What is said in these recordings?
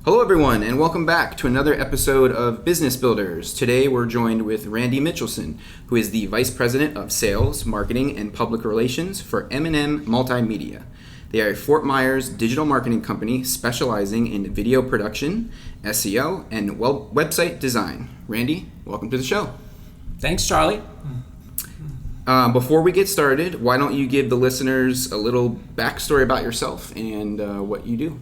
Hello everyone, and welcome back to another episode of Business Builders. Today we're joined with Randy Mitchelson, who is the Vice President of Sales, Marketing, and Public Relations for M&M Multimedia. They are a Fort Myers digital marketing company specializing in video production, SEO, and website design. Randy, welcome to the show. Thanks, Charlie. Before we get started, why don't you give the listeners a little backstory about yourself and what you do?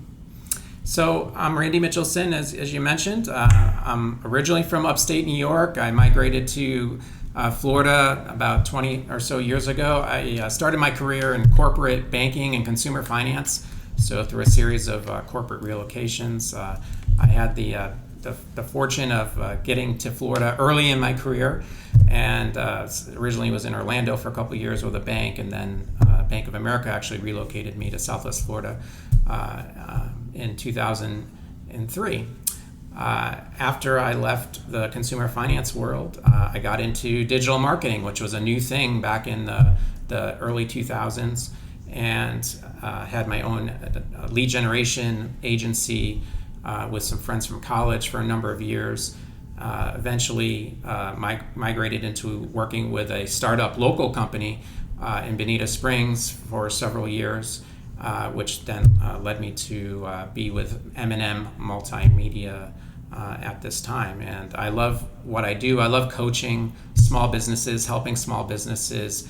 So I'm Randy Mitchelson, as you mentioned. I'm originally from upstate New York. I migrated to Florida about 20 or so years ago. I started my career in corporate banking and consumer finance. So through a series of corporate relocations, I had the fortune of getting to Florida early in my career, and originally was in Orlando for a couple of years with a bank, and then Bank of America actually relocated me to Southwest Florida in 2003. After I left the consumer finance world, I got into digital marketing, which was a new thing back in the early 2000s, and had my own lead generation agency with some friends from college for a number of years. Eventually migrated into working with a startup local company in Bonita Springs for several years, which then led me to be with M&M Multimedia at this time. And I love what I do. I love coaching small businesses, helping small businesses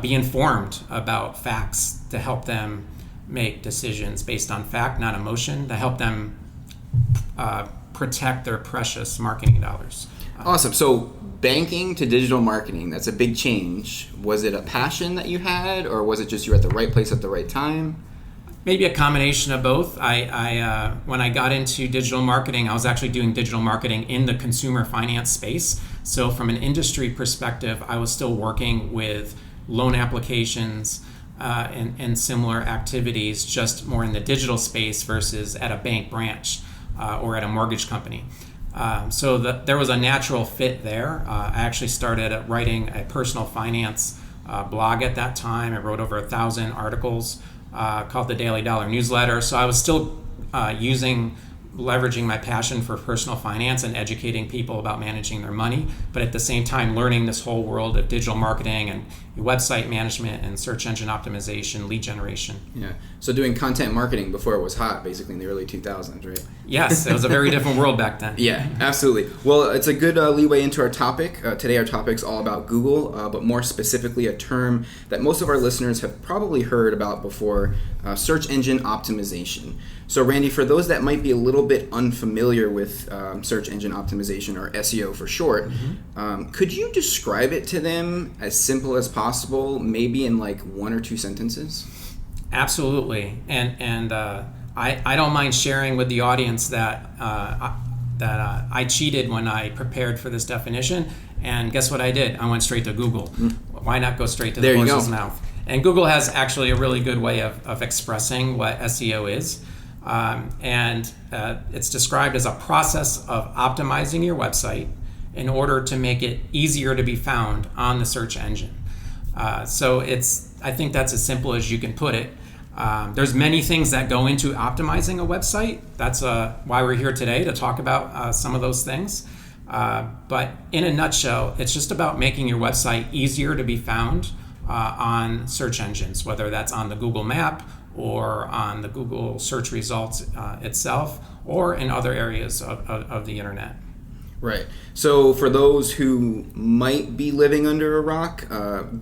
be informed about facts to help them make decisions based on fact, not emotion, to help them protect their precious marketing dollars. Awesome. So banking to digital marketing, that's a big change. Was it a passion that you had, or was it just you were at the right place at the right time? Maybe a combination of both. I when I got into digital marketing, I was actually doing digital marketing in the consumer finance space. So from an industry perspective, I was still working with loan applications and similar activities, just more in the digital space versus at a bank branch or at a mortgage company. So there was a natural fit there. I actually started writing a personal finance blog at that time. I wrote over 1,000 articles called the Daily Dollar Newsletter. So I was still leveraging my passion for personal finance and educating people about managing their money, but at the same time learning this whole world of digital marketing and website management and search engine optimization, lead generation. Yeah. So doing content marketing before it was hot, basically in the early 2000s, right? Yes, it was a very different world back then. Yeah, absolutely. Well, it's a good leeway into our topic. Today our topic's all about Google, but more specifically a term that most of our listeners have probably heard about before, search engine optimization. So Randy, for those that might be a little bit unfamiliar with search engine optimization, or SEO for short, could you describe it to them as simple as possible, maybe in like one or two sentences? Absolutely, and I don't mind sharing with the audience that I cheated when I prepared for this definition, and guess what I did? I went straight to Google. Why not go straight to the horse's mouth? And Google has actually a really good way of expressing what SEO is. And it's described as a process of optimizing your website in order to make it easier to be found on the search engine. So I think that's as simple as you can put it. There's many things that go into optimizing a website. That's why we're here today, to talk about some of those things. But in a nutshell, it's just about making your website easier to be found on search engines, whether that's on the Google map or on the Google search results itself, or in other areas of the internet. Right. So for those who might be living under a rock,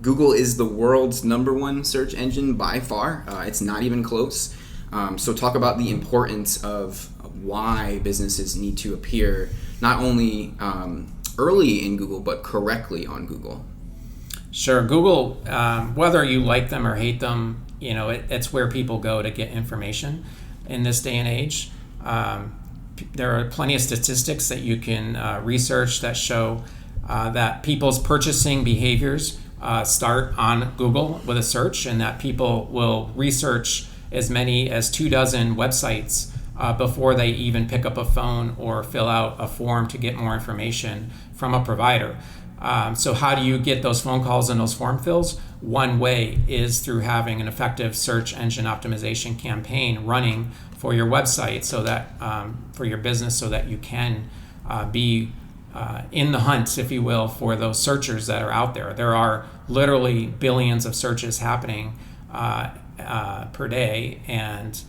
Google is the world's #1 search engine by far. It's not even close. So talk about the importance of why businesses need to appear not only early in Google, but correctly on Google. Sure. Google, whether you like them or hate them, it's where people go to get information in this day and age. There are plenty of statistics that you can research that show that people's purchasing behaviors start on Google with a search, and that people will research as many as 24 websites before they even pick up a phone or fill out a form to get more information from a provider. So how do you get those phone calls and those form fills? one way is through having an effective search engine optimization campaign running for your website, so that for your business, so that you can be in the hunt, if you will, for those searchers that are out there. There are literally billions of searches happening per day, and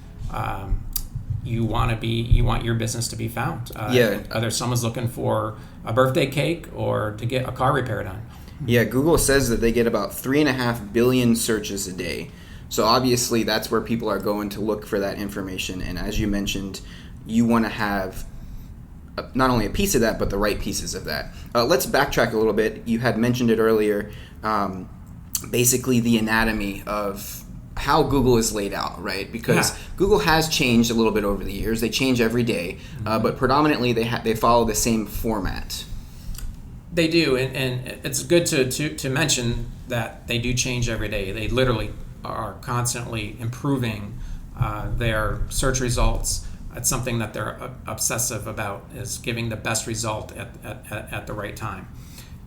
you want your business to be found. Whether someone's looking for a birthday cake or to get a car repair done. Yeah, Google says that they get about 3.5 billion searches a day. So obviously that's where people are going to look for that information. And as you mentioned, you want to have not only a piece of that, but the right pieces of that. Let's backtrack a little bit. You had mentioned it earlier, basically the anatomy of how Google is laid out, right? Because Google has changed a little bit over the years. They change every day, but predominantly they follow the same format. They do, and it's good to mention that they do change every day. They literally are constantly improving their search results. It's something that they're obsessive about, is giving the best result at the right time.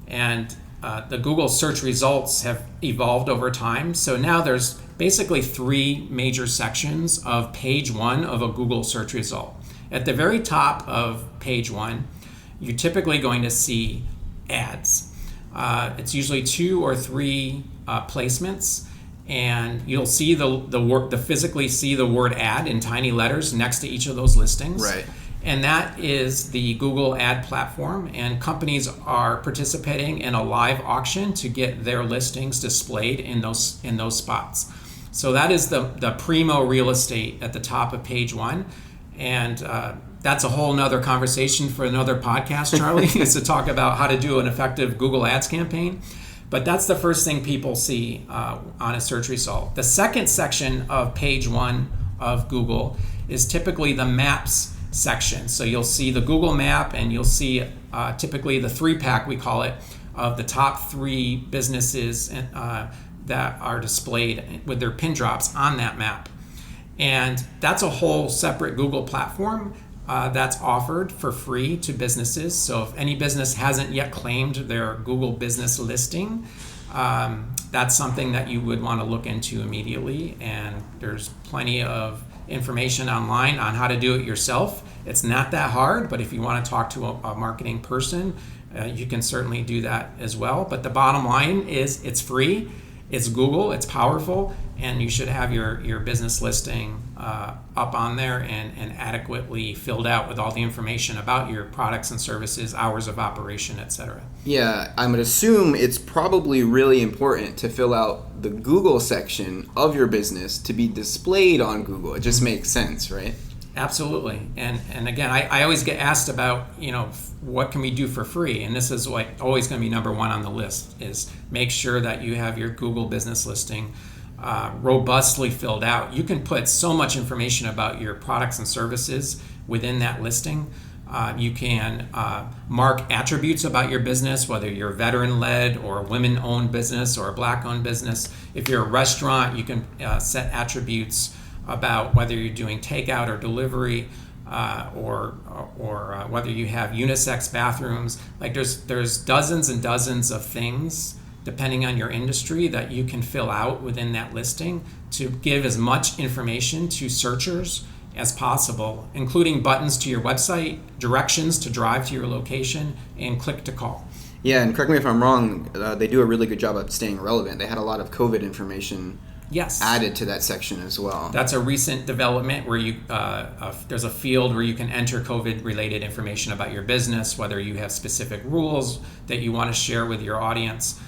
And the Google search results have evolved over time. So now there's basically 3 major sections of page 1 of a Google search result. At the very top of page 1, you're typically going to see ads. It's usually 2 or 3 placements, and you'll see physically see the word ad in tiny letters next to each of those listings. Right. And that is the Google ad platform, and companies are participating in a live auction to get their listings displayed in those spots. So that is the primo real estate at the top of page 1, and that's a whole nother conversation for another podcast, Charlie, is to talk about how to do an effective Google Ads campaign. But that's the first thing people see on a search result. The second section of page 1 of Google is typically the maps section. So you'll see the Google map, and you'll see typically the 3-pack, we call it, of the top 3 businesses that are displayed with their pin drops on that map. And that's a whole separate Google platform that's offered for free to businesses. So if any business hasn't yet claimed their Google business listing, that's something that you would want to look into immediately. And there's plenty of information online on how to do it yourself. It's not that hard, but if you want to talk to a marketing person, you can certainly do that as well. But the bottom line is it's free, it's Google, it's powerful, and you should have your business listing up on there and adequately filled out with all the information about your products and services, hours of operation, etc. Yeah, I would assume it's probably really important to fill out the Google section of your business to be displayed on Google. It just makes sense, right? Absolutely. And again, I always get asked about, what can we do for free? And this is always going to be number 1 on the list, is make sure that you have your Google business listing robustly filled out. You can put so much information about your products and services within that listing. You can mark attributes about your business, whether you're veteran-led or a women-owned business or a black-owned business. If you're a restaurant, you can set attributes about whether you're doing takeout or delivery, or whether you have unisex bathrooms. Like there's dozens and dozens of things, depending on your industry, that you can fill out within that listing to give as much information to searchers as possible, including buttons to your website, directions to drive to your location, and click to call. Yeah, and correct me if I'm wrong, they do a really good job of staying relevant. They had a lot of COVID information added to that section as well. That's a recent development where there's a field where you can enter COVID-related information about your business, whether you have specific rules that you want to share with your audience,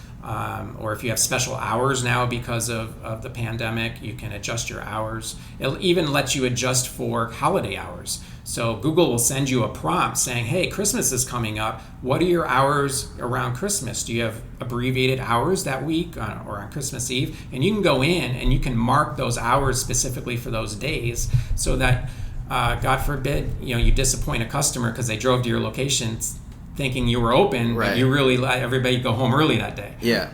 or if you have special hours now because of the pandemic, you can adjust your hours. It'll even let you adjust for holiday hours. So Google will send you a prompt saying, hey, Christmas is coming up. What are your hours around Christmas? Do you have abbreviated hours that week or on Christmas Eve? And you can go in and you can mark those hours specifically for those days, so that, God forbid, you disappoint a customer because they drove to your location thinking you were open, right, but you really let everybody go home early that day. Yeah.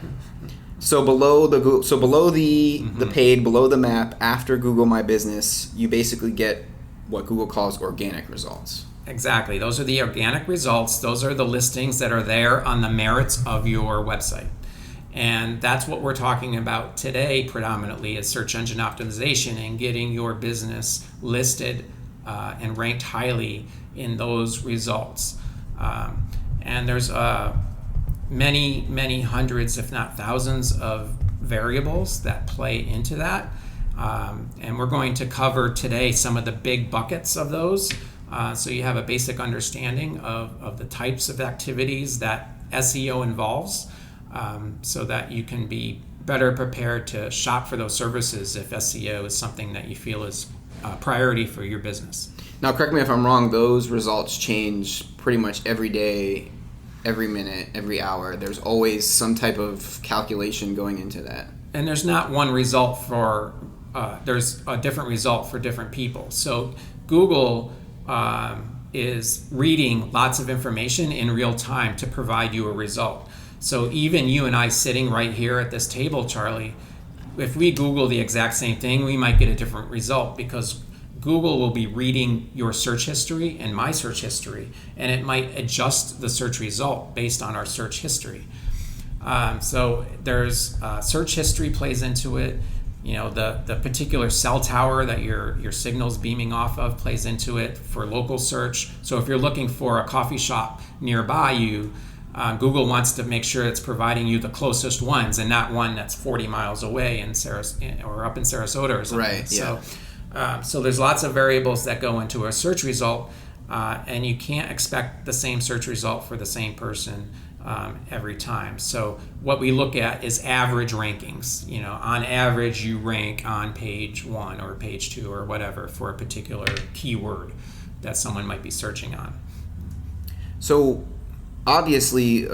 So below the paid, below the map, after Google My Business, you basically get what Google calls organic results. Exactly. Those are the organic results. Those are the listings that are there on the merits of your website. And that's what we're talking about today predominantly, is search engine optimization and getting your business listed and ranked highly in those results. And there's many hundreds, if not thousands, of variables that play into that. And we're going to cover today some of the big buckets of those, so you have a basic understanding of the types of activities that SEO involves, so that you can be better prepared to shop for those services if SEO is something that you feel is a priority for your business. Now, correct me if I'm wrong, those results change pretty much every day, every minute, every hour. There's always some type of calculation going into that. And there's not one result for, there's a different result for different people. So Google is reading lots of information in real time to provide you a result. So even you and I sitting right here at this table, Charlie, if we Google the exact same thing, we might get a different result, because Google will be reading your search history and my search history, and it might adjust the search result based on our search history. So there's search history plays into it. You know, the particular cell tower that your signal's beaming off of plays into it for local search. So if you're looking for a coffee shop nearby you, Google wants to make sure it's providing you the closest ones and not one that's 40 miles away in or up in Sarasota or something. Right, yeah. So there's lots of variables that go into a search result, and you can't expect the same search result for the same person every time. So what we look at is average rankings. You know, on average, you rank on page 1 or page 2 or whatever for a particular keyword that someone might be searching on. So obviously,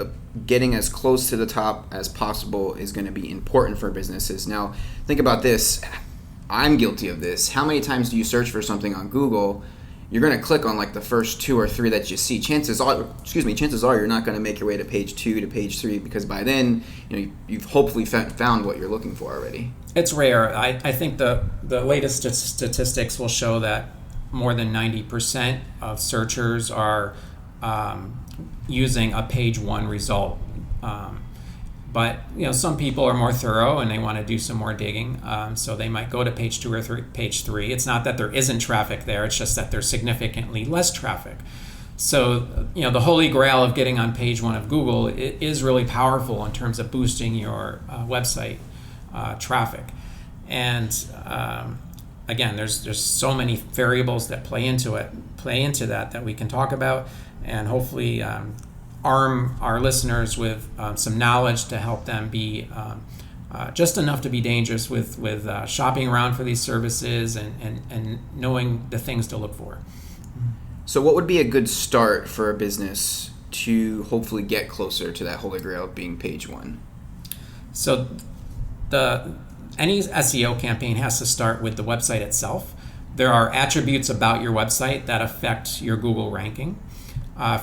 getting as close to the top as possible is going to be important for businesses. Now, think about this. I'm guilty of this. How many times do you search for something on Google? You're going to click on like the first 2 or 3 that you see. Chances are you're not going to make your way to page 2 to page 3, because by then, you know, you've hopefully found what you're looking for already. It's rare. I think the latest statistics will show that more than 90% of searchers are using a page 1 result. But you know, some people are more thorough and they want to do some more digging, so they might go to page 2 or page 3. It's not that there isn't traffic there; it's just that there's significantly less traffic. So you know, the holy grail of getting on page 1 of Google is really powerful in terms of boosting your website traffic. And again, there's so many variables that play into that we can talk about, and hopefully arm our listeners with some knowledge to help them be just enough to be dangerous with shopping around for these services and knowing the things to look for. So what would be a good start for a business to hopefully get closer to that holy grail of being page 1? So any SEO campaign has to start with the website itself. There are attributes about your website that affect your Google ranking.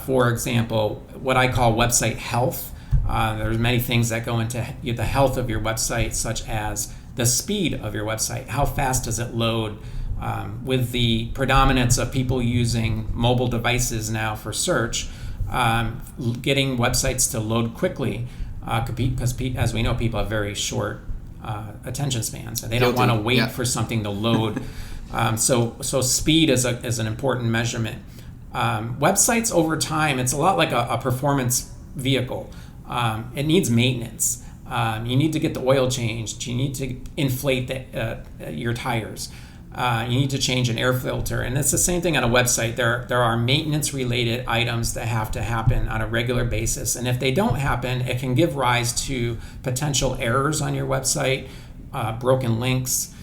For example, what I call website health. There's many things that go into the health of your website, such as the speed of your website. How fast does it load? With the predominance of people using mobile devices now for search, getting websites to load quickly, because as we know, people have very short attention spans, and they don't want to wait for something to load. So speed is an important measurement. Websites over time, it's a lot like a performance vehicle. It needs maintenance. You need to get the oil changed. You need to inflate your tires. You need to change an air filter. And it's the same thing on a website. There are maintenance related items that have to happen on a regular basis. And if they don't happen, it can give rise to potential errors on your website, broken links,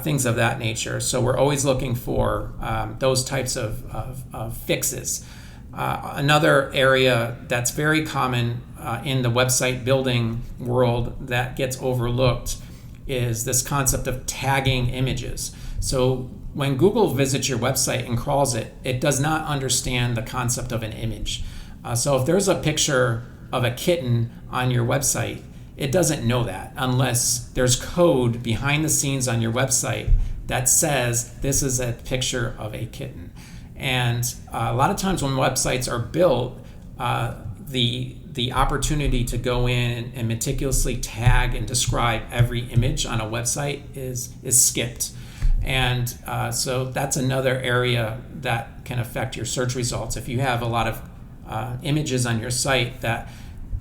things of that nature. So we're always looking for those types of fixes. Another area that's very common in the website building world that gets overlooked is this concept of tagging images. So when Google visits your website and crawls it, it does not understand the concept of an image. So if there's a picture of a kitten on your website, it doesn't know that unless there's code behind the scenes on your website that says this is a picture of a kitten. And a lot of times when websites are built, the opportunity to go in and meticulously tag and describe every image on a website is skipped. And so that's another area that can affect your search results. If you have a lot of images on your site that,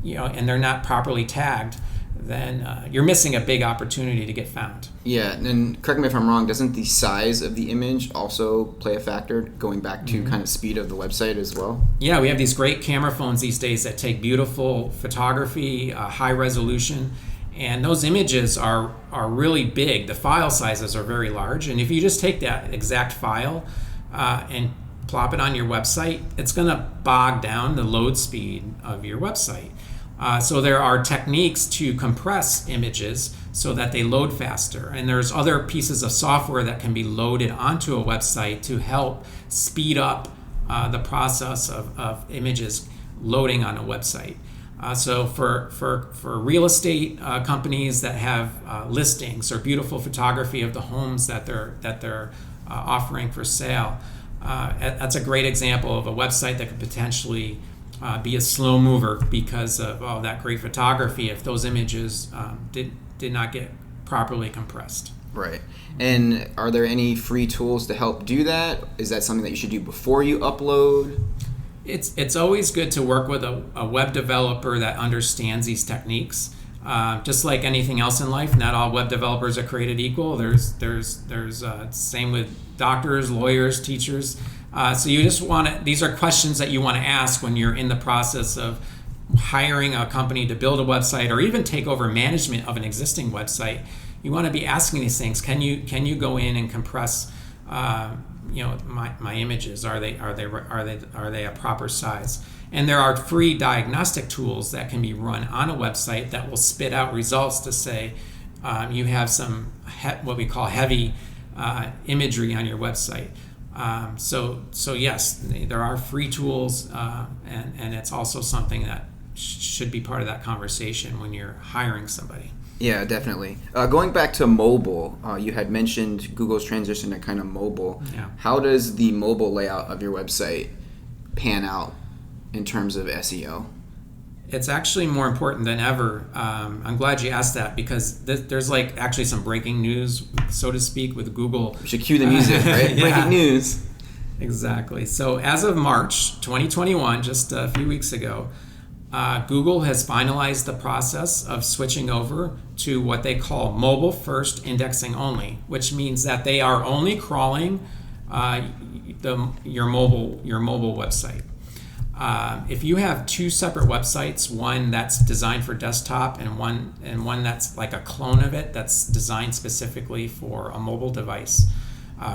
and they're not properly tagged, then you're missing a big opportunity to get found. Yeah, and correct me if I'm wrong, doesn't the size of the image also play a factor, going back to kind of speed of the website as well? Yeah, we have these great camera phones these days that take beautiful photography, high resolution, and those images are really big. The file sizes are very large, and if you just take that exact file and plop it on your website, it's going to bog down the load speed of your website. So there are techniques to compress images so that they load faster. And there's other pieces of software that can be loaded onto a website to help speed up the process of images loading on a website. So for real estate companies that have listings or beautiful photography of the homes that they're offering for sale, that's a great example of a website that could potentially be a slow mover because of that great photography if those images did not get properly compressed. Right. And are there any free tools to help do that? Is that something that you should do before you upload? It's always good to work with a web developer that understands these techniques. Just like anything else in life, not all web developers are created equal. There's same with doctors, lawyers, teachers. So you just these are questions that you want to ask when you're in the process of hiring a company to build a website or even take over management of an existing website. You want to be asking these things. Can you go in and compress my images? Are they a proper size? And there are free diagnostic tools that can be run on a website that will spit out results to say you have some what we call heavy imagery on your website. So yes, there are free tools, and it's also something that should be part of that conversation when you're hiring somebody. Yeah, definitely. Going back to mobile, you had mentioned Google's transition to kind of mobile. Yeah. How does the mobile layout of your website pan out in terms of SEO? It's actually more important than ever. I'm glad you asked that because there's actually some breaking news, so to speak, with Google. We should cue the music, right? Yeah. Breaking news. Exactly. So as of March 2021, just a few weeks ago, Google has finalized the process of switching over to what they call mobile first indexing only, which means that they are only crawling your mobile website. If you have two separate websites, one that's designed for desktop and one that's like a clone of it that's designed specifically for a mobile device,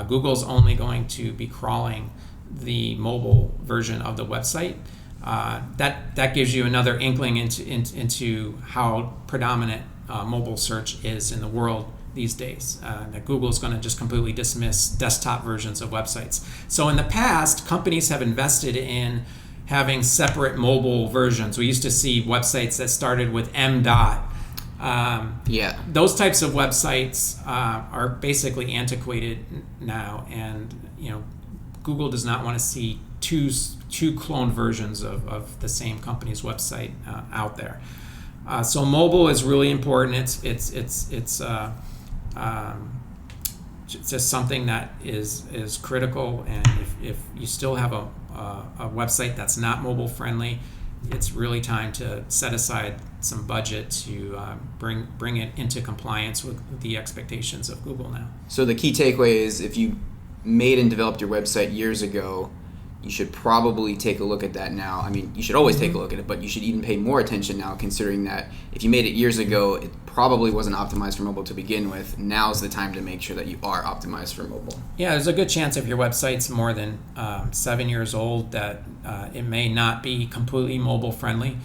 Google's only going to be crawling the mobile version of the website. That gives you another inkling into how predominant mobile search is in the world these days. That Google's going to just completely dismiss desktop versions of websites. So in the past, companies have invested in having separate mobile versions. We used to see websites that started with M. Those types of websites are basically antiquated now, and Google does not want to see two cloned versions of the same company's website out there. So mobile is really important. It's just something that is critical, and if you still have a website that's not mobile friendly, it's really time to set aside some budget to bring it into compliance with the expectations of Google now. So the key takeaway is if you made and developed your website years ago, you should probably take a look at that now. I mean, you should always take a look at it, but you should even pay more attention now, considering that if you made it years ago, it probably wasn't optimized for mobile to begin with. Now's the time to make sure that you are optimized for mobile. Yeah, there's a good chance if your website's more than 7 years old that it may not be completely mobile friendly.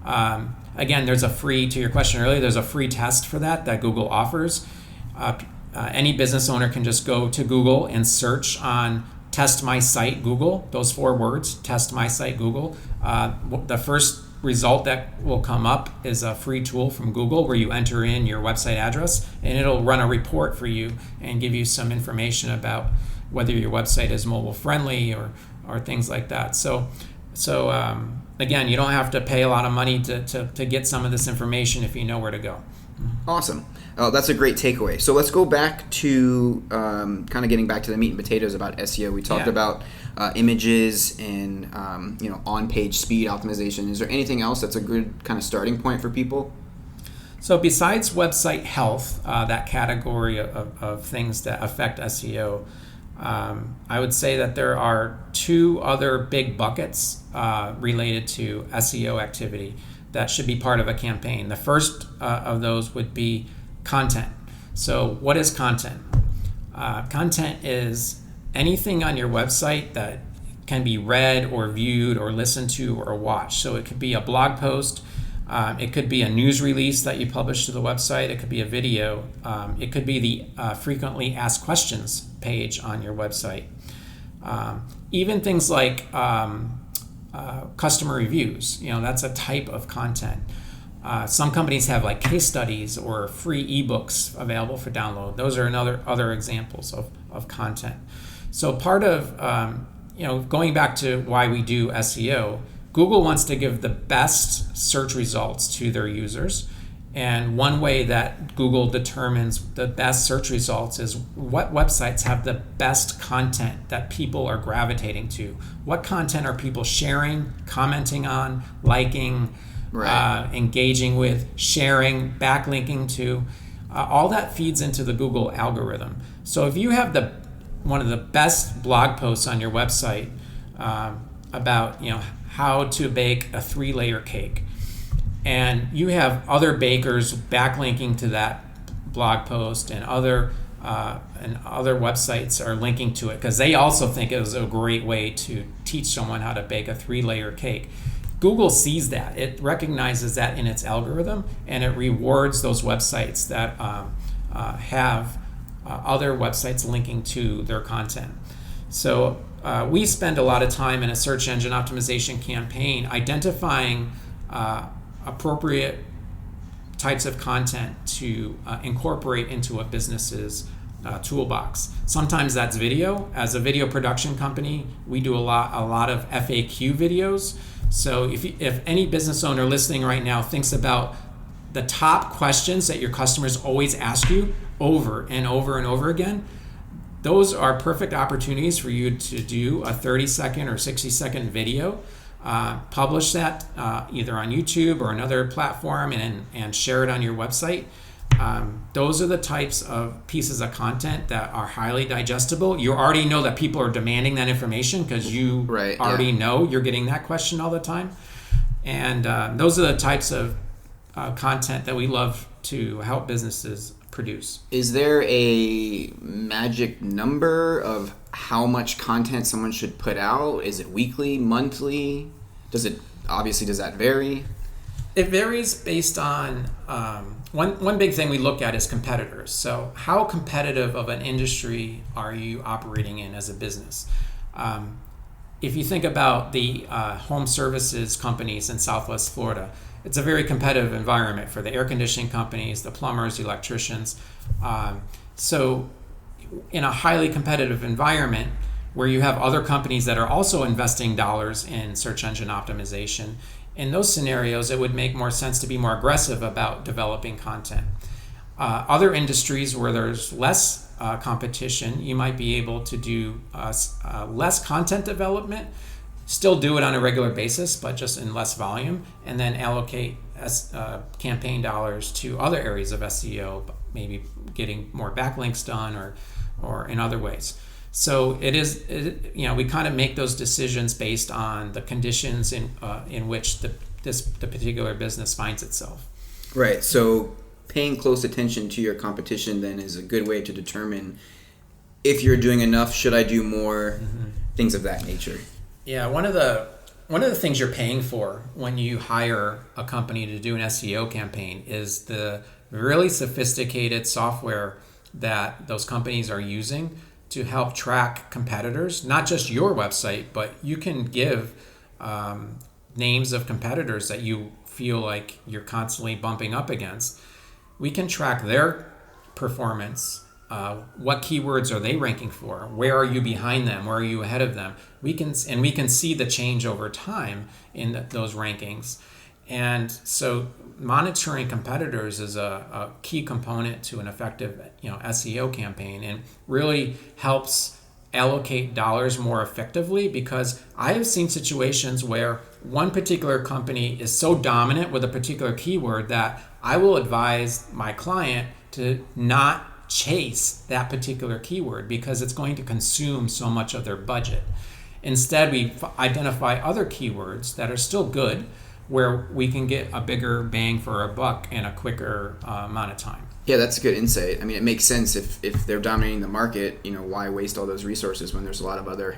Again, to your question earlier, there's a free test for that Google offers. Any business owner can just go to Google and search on Test My Site Google, those 4 words, Test My Site Google. The first result that will come up is a free tool from Google where you enter in your website address and it'll run a report for you and give you some information about whether your website is mobile friendly or things like that. So So again, you don't have to pay a lot of money to get some of this information if you know where to go. Awesome. That's a great takeaway. So let's go back to kind of getting back to the meat and potatoes about SEO. We talked about images and on-page speed optimization. Is there anything else that's a good kind of starting point for people? So besides website health, that category of things that affect SEO, I would say that there are two other big buckets related to SEO activity that should be part of a campaign. The first of those would be content. So what is content? Content is anything on your website that can be read or viewed or listened to or watched. So it could be a blog post, it could be a news release that you publish to the website, it could be a video, it could be the frequently asked questions page on your website. Even things like customer reviews, that's a type of content. Some companies have like case studies or free ebooks available for download. Those are other examples of content. So part of going back to why we do SEO, Google wants to give the best search results to their users. And one way that Google determines the best search results is what websites have the best content that people are gravitating to. What content are people sharing, commenting on, liking, engaging with, sharing, backlinking to? All that feeds into the Google algorithm. So if you have one of the best blog posts on your website about how to bake a 3-layer cake, and you have other bakers backlinking to that blog post, and other websites are linking to it because they also think it was a great way to teach someone how to bake a 3-layer cake. Google sees that. It recognizes that in its algorithm, and it rewards those websites that have other websites linking to their content. So we spend a lot of time in a search engine optimization campaign identifying appropriate types of content to incorporate into a business's toolbox. Sometimes that's video. As a video production company, we do a lot of FAQ videos. So if any business owner listening right now thinks about the top questions that your customers always ask you over and over and over again, those are perfect opportunities for you to do a 30-second or 60-second video. Publish that either on YouTube or another platform and share it on your website. Those are the types of pieces of content that are highly digestible. You already know that people are demanding that information because you already know you're getting that question all the time. And those are the types of content that we love to help businesses produce. Is there a magic number of how much content someone should put out? Is it weekly, monthly? Does that vary? It varies based on one big thing we look at is competitors. So how competitive of an industry are you operating in as a business? If you think about the home services companies in Southwest Florida, it's a very competitive environment for the air conditioning companies, the plumbers, the electricians. So in a highly competitive environment where you have other companies that are also investing dollars in search engine optimization, in those scenarios, it would make more sense to be more aggressive about developing content. Other industries where there's less competition, you might be able to do less content development, still do it on a regular basis, but just in less volume, and then allocate campaign dollars to other areas of SEO, maybe getting more backlinks done or in other ways. So we kind of make those decisions based on the conditions in which the particular business finds itself. Right. So paying close attention to your competition then is a good way to determine if you're doing enough, should I do more, things of that nature. Yeah, one of the things you're paying for when you hire a company to do an SEO campaign is the really sophisticated software that those companies are using to help track competitors, not just your website, but you can give names of competitors that you feel like you're constantly bumping up against. We can track their performance what keywords are they ranking for? Where are you behind them? Where are you ahead of them? We can see the change over time in those rankings. And so monitoring competitors is a key component to an effective SEO campaign, and really helps allocate dollars more effectively, because I have seen situations where one particular company is so dominant with a particular keyword that I will advise my client to not chase that particular keyword because it's going to consume so much of their budget. Instead, we identify other keywords that are still good, where we can get a bigger bang for our buck in a quicker amount of time. Yeah, that's a good insight. I mean, it makes sense if they're dominating the market, why waste all those resources when there's a lot of other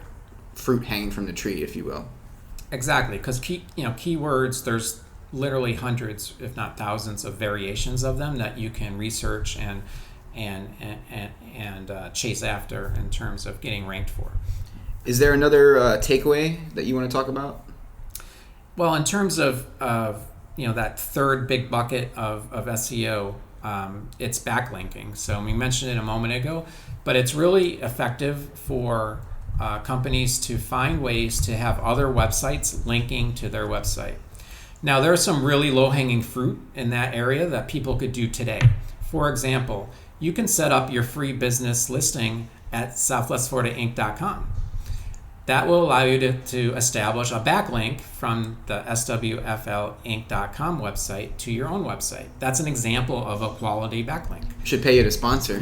fruit hanging from the tree, if you will. Exactly, because keywords, there's literally hundreds, if not thousands, of variations of them that you can research and chase after in terms of getting ranked for. Is there another takeaway that you want to talk about? Well, in terms of that third big bucket of SEO, it's backlinking. So we mentioned it a moment ago, but it's really effective for companies to find ways to have other websites linking to their website. Now, there's some really low-hanging fruit in that area that people could do today. For example, you can set up your free business listing at southwestfloridainc.com. That will allow you to establish a backlink from the SWFL Inc.com website to your own website. That's an example of a quality backlink. Should pay you to sponsor.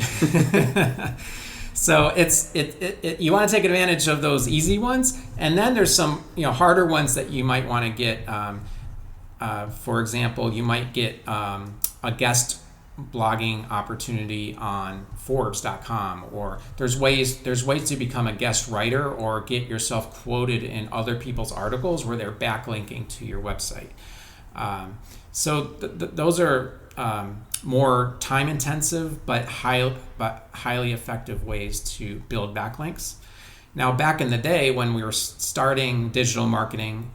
So you want to take advantage of those easy ones, and then there's some harder ones that you might want to get. For example, you might get a guest blogging opportunity on Forbes.com, or there's ways to become a guest writer or get yourself quoted in other people's articles where they're backlinking to your website. So those are more time-intensive but highly effective ways to build backlinks. Now, back in the day when we were starting digital marketing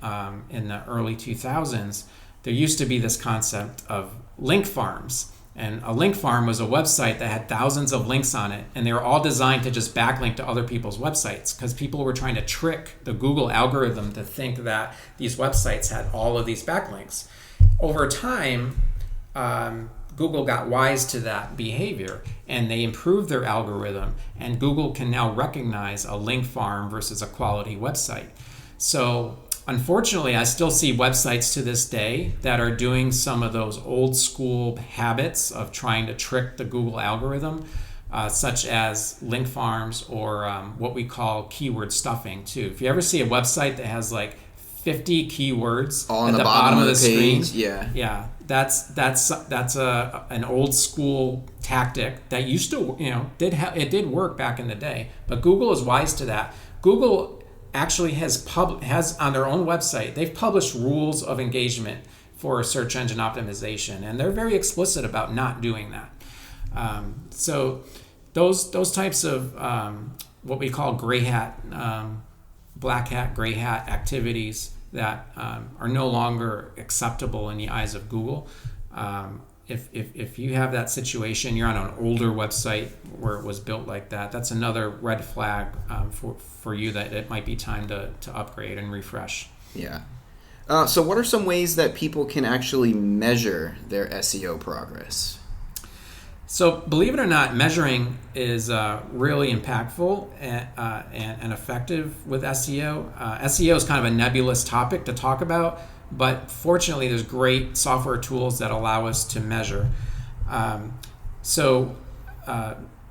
in the early 2000s, there used to be this concept of link farms. And a link farm was a website that had thousands of links on it, and they were all designed to just backlink to other people's websites, because people were trying to trick the Google algorithm to think that these websites had all of these backlinks. Over time, Google got wise to that behavior, and they improved their algorithm, and Google can now recognize a link farm versus a quality website. So unfortunately, I still see websites to this day that are doing some of those old school habits of trying to trick the Google algorithm, such as link farms or what we call keyword stuffing too. If you ever see a website that has like 50 keywords all at the bottom of the screen, yeah, that's an old school tactic that used to it did work back in the day. But Google is wise to that. Google actually has on their own website, they've published rules of engagement for search engine optimization, and they're very explicit about not doing that. So those types of what we call gray hat, black hat, gray hat activities that are no longer acceptable in the eyes of Google. If you have that situation, you're on an older website where it was built like that, that's another red flag for you that it might be time to upgrade and refresh. Yeah. So what are some ways that people can actually measure their SEO progress? So believe it or not, measuring is really impactful and effective with SEO. SEO is kind of a nebulous topic to talk about, but fortunately there's great software tools that allow us to measure.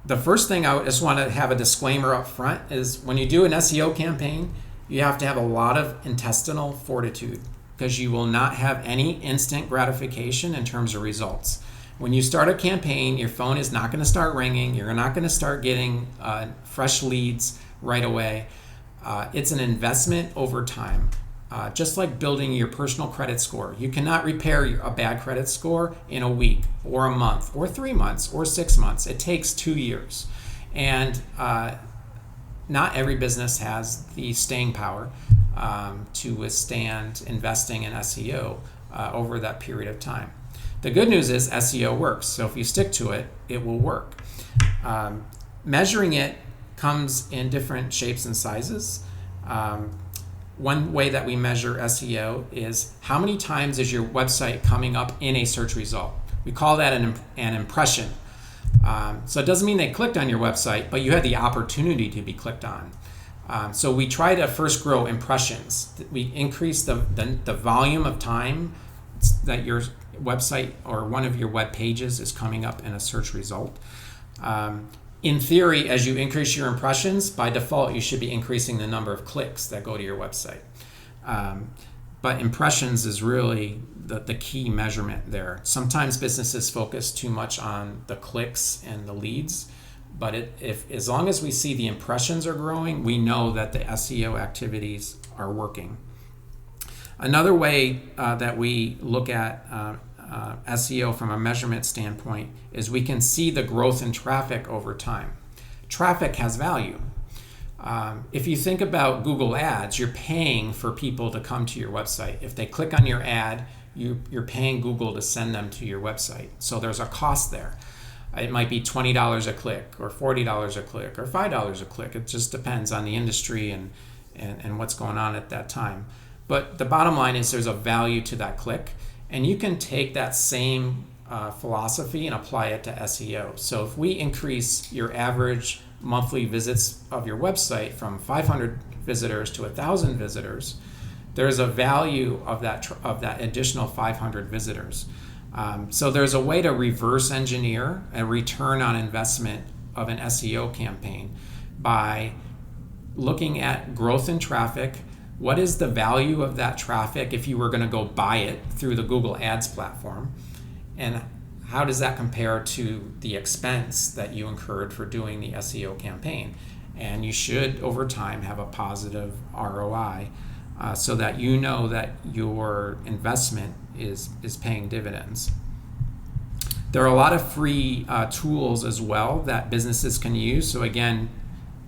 The first thing I just want to have a disclaimer up front is when you do an SEO campaign, you have to have a lot of intestinal fortitude, because you will not have any instant gratification in terms of results. When you start a campaign, your phone is not going to start ringing. You're not going to start getting fresh leads right away. It's an investment over time. Just like building your personal credit score. You cannot repair a bad credit score in a week or a month or 3 months or 6 months. It takes 2 years. And not every business has the staying power to withstand investing in SEO over that period of time. The good news is SEO works. So if you stick to it, it will work. Measuring it comes in different shapes and sizes. One way that we measure SEO is how many times is your website coming up in a search result. We call that an impression. So it doesn't mean they clicked on your website, but you had the opportunity to be clicked on. So we try to first grow impressions. We increase the volume of time that your website or one of your web pages is coming up in a search result. In theory, as you increase your impressions, by default, you should be increasing the number of clicks that go to your website. But impressions is really the key measurement there. Sometimes businesses focus too much on the clicks and the leads, but if as long as we see the impressions are growing, we know that the SEO activities are working. Another way that we look at SEO from a measurement standpoint is we can see the growth in traffic over time. Traffic has value. If you think about Google Ads, you're paying for people to come to your website. If they click on your ad, you're paying Google to send them to your website. So there's a cost there. It might be $20 a click or $40 a click or $5 a click. It just depends on the industry and what's going on at that time. But the bottom line is there's a value to that click, and you can take that same philosophy and apply it to SEO. So if we increase your average monthly visits of your website from 500 visitors to 1,000 visitors, there's a value of that additional 500 visitors. So there's a way to reverse engineer a return on investment of an SEO campaign by looking at growth in traffic. What is the value of that traffic if you were going to go buy it through the Google Ads platform? And how does that compare to the expense that you incurred for doing the SEO campaign? And you should, over time, have a positive ROI so that you know that your investment is paying dividends. There are a lot of free tools as well that businesses can use. So again,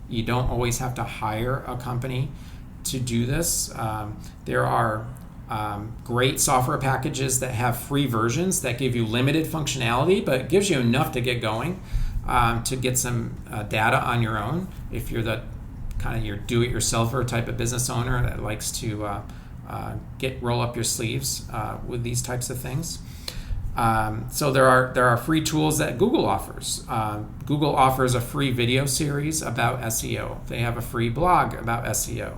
you don't always have to hire a company to do this. There are great software packages that have free versions that give you limited functionality, but it gives you enough to get going, to get some data on your own. If you're the kind of your do-it-yourselfer type of business owner that likes to roll up your sleeves with these types of things. So there are free tools that Google offers. Google offers a free video series about SEO. They have a free blog about SEO.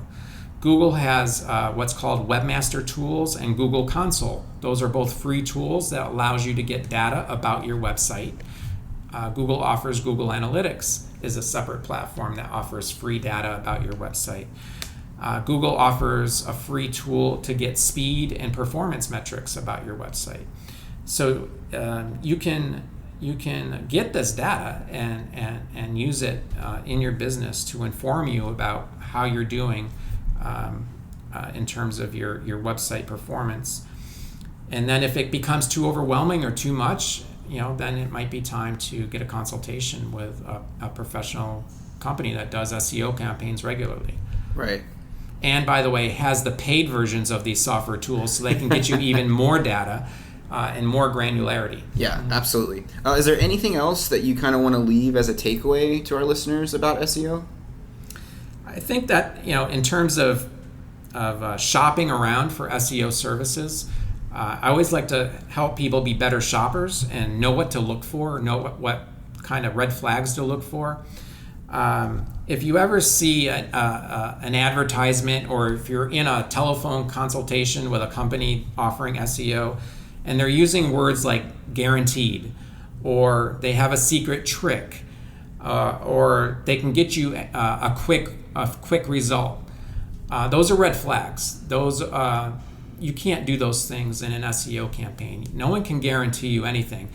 Google has what's called Webmaster Tools and Google Console. Those are both free tools that allows you to get data about your website. Google offers Google Analytics is a separate platform that offers free data about your website. Google offers a free tool to get speed and performance metrics about your website. So you can get this data and use it in your business to inform you about how you're doing in terms of your website performance. And then if it becomes too overwhelming or too much, then it might be time to get a consultation with a professional company that does SEO campaigns regularly. Right. And by the way, has the paid versions of these software tools so they can get you even more data and more granularity. Yeah, absolutely. Is there anything else that you kind of want to leave as a takeaway to our listeners about SEO? I think that, in terms of shopping around for SEO services, I always like to help people be better shoppers and know what to look for, know what kind of red flags to look for. If you ever see an advertisement, or if you're in a telephone consultation with a company offering SEO and they're using words like guaranteed, or they have a secret trick, or they can get you a quick result, those are red flags. Those you can't do those things in an SEO campaign. No one can guarantee you anything.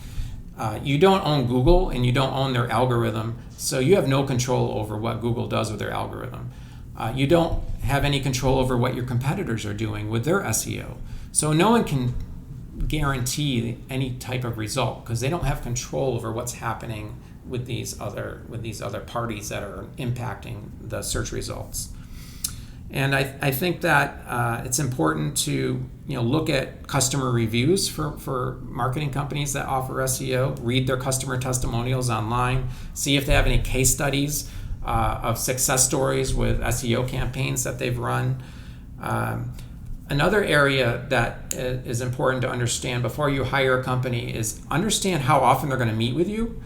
You don't own Google and you don't own their algorithm, so you have no control over what Google does with their algorithm. You don't have any control over what your competitors are doing with their SEO. So no one can guarantee any type of result because they don't have control over what's happening with these other parties that are impacting the search results. And I think that it's important to look at customer reviews for marketing companies that offer SEO, read their customer testimonials online, see if they have any case studies of success stories with SEO campaigns that they've run. Another area that is important to understand before you hire a company is understand how often they're going to meet with you.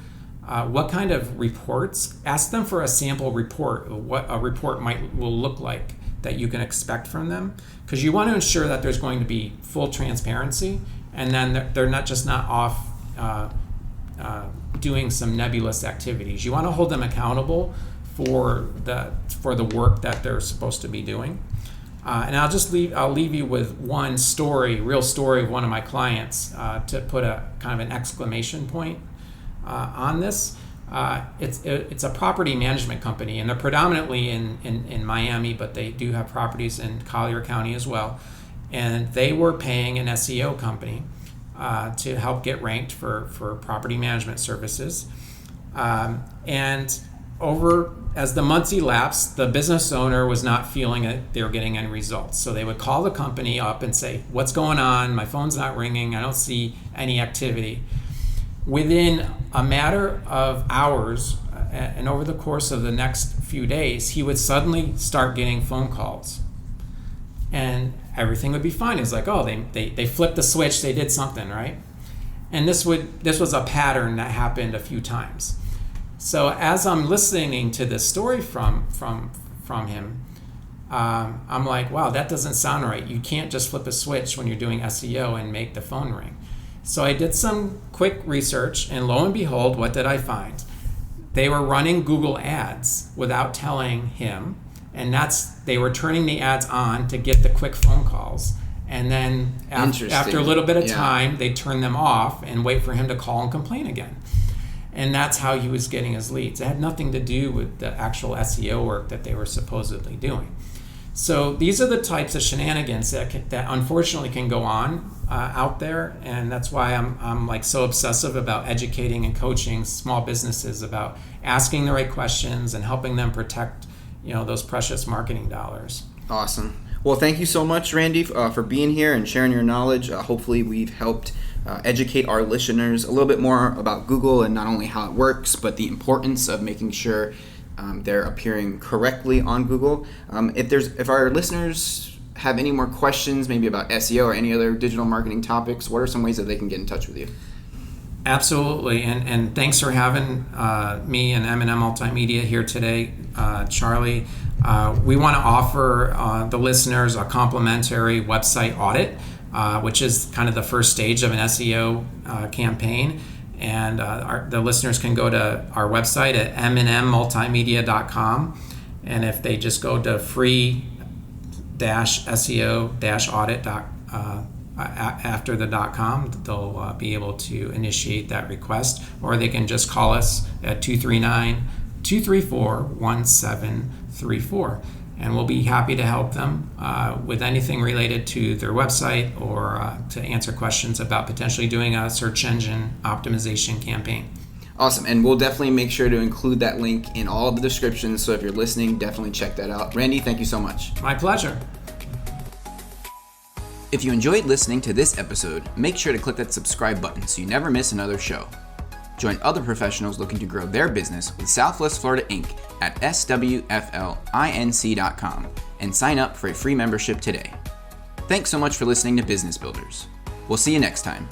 What kind of reports? Ask them for a sample report, what a report will look like that you can expect from them, because you want to ensure that there's going to be full transparency, and then they're not off doing some nebulous activities. You want to hold them accountable for the work that they're supposed to be doing. And I'll leave you with one real story of one of my clients to put a kind of an exclamation point on this. It's a property management company, and they're predominantly in Miami, but they do have properties in Collier County as well. And they were paying an SEO company to help get ranked for property management services. And as the months elapsed, the business owner was not feeling that they were getting any results. So they would call the company up and say, "What's going on? My phone's not ringing. I don't see any activity." Within a matter of hours, and over the course of the next few days, he would suddenly start getting phone calls, and everything would be fine. It's like, oh, they flipped the switch, they did something, right? And this was a pattern that happened a few times. So as I'm listening to this story from him, I'm like, wow, that doesn't sound right. You can't just flip a switch when you're doing SEO and make the phone ring. So I did some quick research, and lo and behold, what did I find? They were running Google ads without telling him, and they were turning the ads on to get the quick phone calls. And then after a little bit of time, they'd turn them off and wait for him to call and complain again. And that's how he was getting his leads. It had nothing to do with the actual SEO work that they were supposedly doing. So these are the types of shenanigans that unfortunately can go on out there, and that's why I'm like so obsessive about educating and coaching small businesses about asking the right questions and helping them protect those precious marketing dollars. Awesome. Well, thank you so much, Randy, for being here and sharing your knowledge. Hopefully we've helped educate our listeners a little bit more about Google, and not only how it works, but the importance of making sure they're appearing correctly on Google. If our listeners have any more questions, maybe about SEO or any other digital marketing topics, what are some ways that they can get in touch with you? Absolutely, and thanks for having me and M&M Multimedia here today, Charlie. We want to offer the listeners a complimentary website audit, which is kind of the first stage of an SEO campaign. And the listeners can go to our website at mnmmultimedia.com, and if they just go to free-SEO-audit after the .com, they'll be able to initiate that request, or they can just call us at 239-234-1734, and we'll be happy to help them with anything related to their website or to answer questions about potentially doing a search engine optimization campaign. Awesome, and we'll definitely make sure to include that link in all of the descriptions, so if you're listening, definitely check that out. Randy, thank you so much. My pleasure. If you enjoyed listening to this episode, make sure to click that subscribe button so you never miss another show. Join other professionals looking to grow their business with Southwest Florida Inc. at SWFLinc.com and sign up for a free membership today. Thanks so much for listening to Business Builders. We'll see you next time.